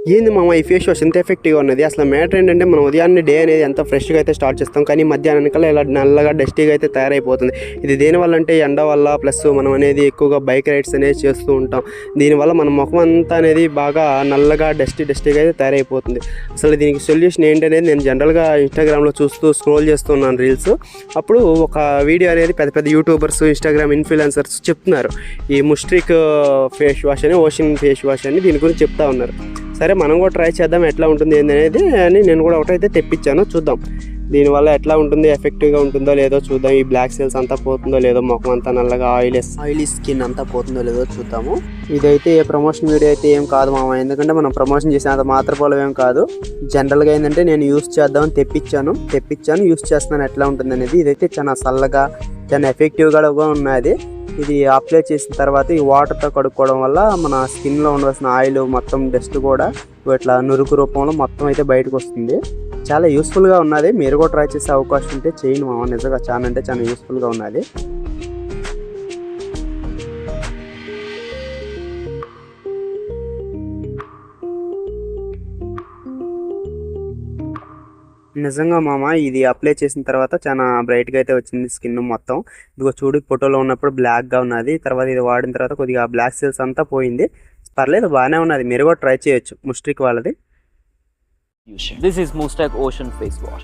ఏంది మామ ఈ ఫేస్ వాష్ ఎంత ఎఫెక్టివ్గా ఉన్నది? అసలు మ్యాటర్ ఏంటంటే మనం ఉదయాన్నే డే అనేది ఎంత ఫ్రెష్గా అయితే స్టార్ట్ చేస్తాం, కానీ మధ్యాహ్నానికల్లా ఇలా నల్లగా డస్టీగా అయితే తయారైపోతుంది. ఇది దేనివల్ల అంటే ఎండ వల్ల, ప్లస్ మనం అనేది ఎక్కువగా బైక్ రైడ్స్ అనేది చేస్తూ ఉంటాం. దీనివల్ల మన ముఖం అంతా అనేది బాగా నల్లగా డస్టీగా అయితే తయారైపోతుంది. అసలు దీనికి సొల్యూషన్ ఏంటనేది నేను జనరల్గా ఇన్స్టాగ్రామ్లో చూస్తూ స్క్రోల్ చేస్తున్నాను రీల్స్. అప్పుడు ఒక వీడియో అనేది పెద్ద యూట్యూబర్స్, ఇన్స్టాగ్రామ్ ఇన్ఫ్లుయెన్సర్స్ చెప్తున్నారు. ఈ ముస్ట్రిక్ ఫేస్ వాష్ అని, ఓషన్ ఫేస్ వాష్ అని దీని గురించి చెప్తా ఉన్నారు. సరే మనం కూడా ట్రై చేద్దాం ఎట్లా ఉంటుంది ఏంటనేది అని నేను కూడా ఒకటైతే తెప్పించాను. చూద్దాం దీనివల్ల ఎట్లా ఉంటుంది, ఎఫెక్టివ్గా ఉంటుందో లేదో చూద్దాం. ఈ బ్లాక్ సెల్స్ అంతా పోతుందో లేదో, ముఖం అంతా నల్లగా ఆయిలీ స్కిన్ అంతా పోతుందో లేదో చూద్దాము. ఇదైతే ఏ ప్రమోషన్ వీడియో అయితే ఏం కాదు మామ, ఎందుకంటే మనం ప్రమోషన్ చేసినంత మాత్రపోలం ఏం కాదు. జనరల్గా ఏంటంటే నేను యూస్ చేద్దామని తెప్పించాను యూస్ చేస్తున్నాను ఎట్లా ఉంటుంది అనేది. ఇదైతే చాలా చల్లగా చాలా ఎఫెక్టివ్గా ఉన్నది. ఇది అప్లై చేసిన తర్వాత ఈ వాటర్తో కడుక్కోవడం వల్ల మన స్కిన్లో ఉండవలసిన ఆయిల్ మొత్తం డస్ట్ కూడా ఇట్లా నురుకు రూపంలో మొత్తం అయితే బయటకు వస్తుంది. చాలా యూస్ఫుల్గా ఉన్నది. మీరు కూడా ట్రై చేసే అవకాశం ఉంటే చేయండి మామ, నిజంగా చాలా అంటే చాలా యూస్ఫుల్గా ఉన్నది. నిజంగా మామ ఇది అప్లై చేసిన తర్వాత చాలా బ్రైట్గా అయితే వచ్చింది స్కిన్ మొత్తం. ఇదిగో చూడు, ఫోటోలో ఉన్నప్పుడు బ్లాక్గా ఉన్నది, తర్వాత ఇది వాడిన తర్వాత కొద్దిగా బ్లాక్ సెల్స్ అంతా పోయింది. పర్లేదు, బాగానే ఉన్నది. మీరు కూడా ట్రై చేయొచ్చు ముస్ట్రిక్ వాళ్ళది. This is Mustaq Ocean Face Wash.